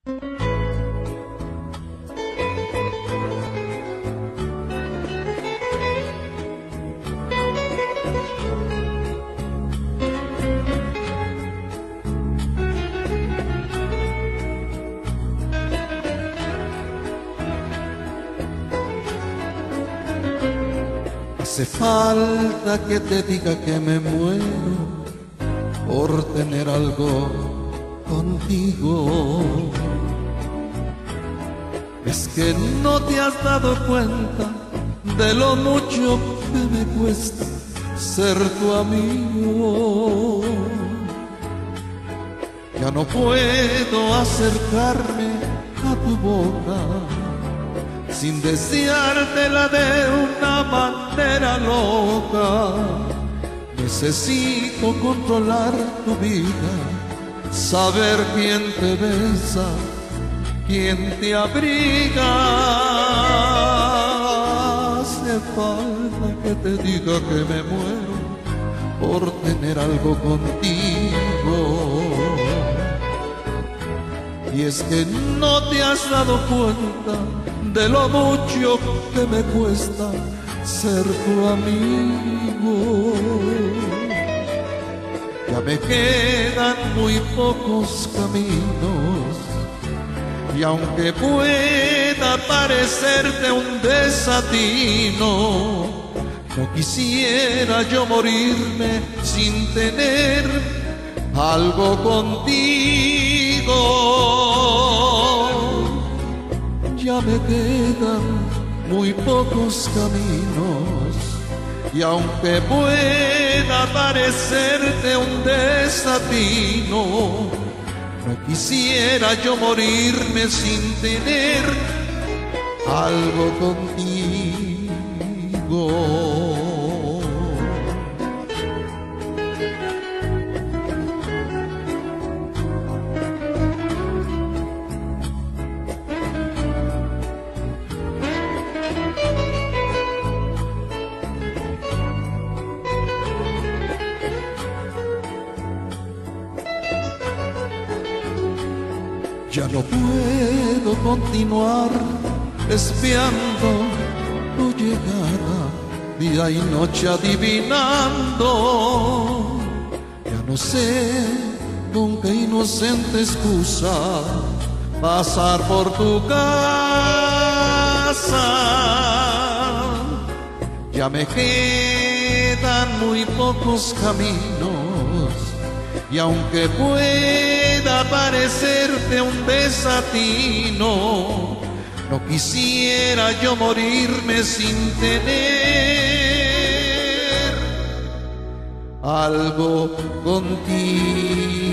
Hace falta que te diga que me muero por tener algo contigo. Es que no te has dado cuenta de lo mucho que me cuesta ser tu amigo. Ya no puedo acercarme a tu boca sin deseártela de una manera loca. Necesito controlar tu vida, saber quién te besa, quién te abriga. Hace falta que te diga que me muero por tener algo contigo. Y es que no te has dado cuenta de lo mucho que me cuesta ser tu amigo. Ya me quedan muy pocos caminos, y aunque pueda parecerte un desatino, no quisiera yo morirme sin tener algo contigo. Ya me quedan muy pocos caminos, y aunque pueda parecerte un desatino, no quisiera yo morirme sin tener algo contigo. Ya no puedo continuar espiando tu llegada, día y noche adivinando. Ya no sé con qué inocente excusa pasar por tu casa. Ya me quedan muy pocos caminos, y aunque pueda parecerte un desatino, no quisiera yo morirme sin tener algo contigo.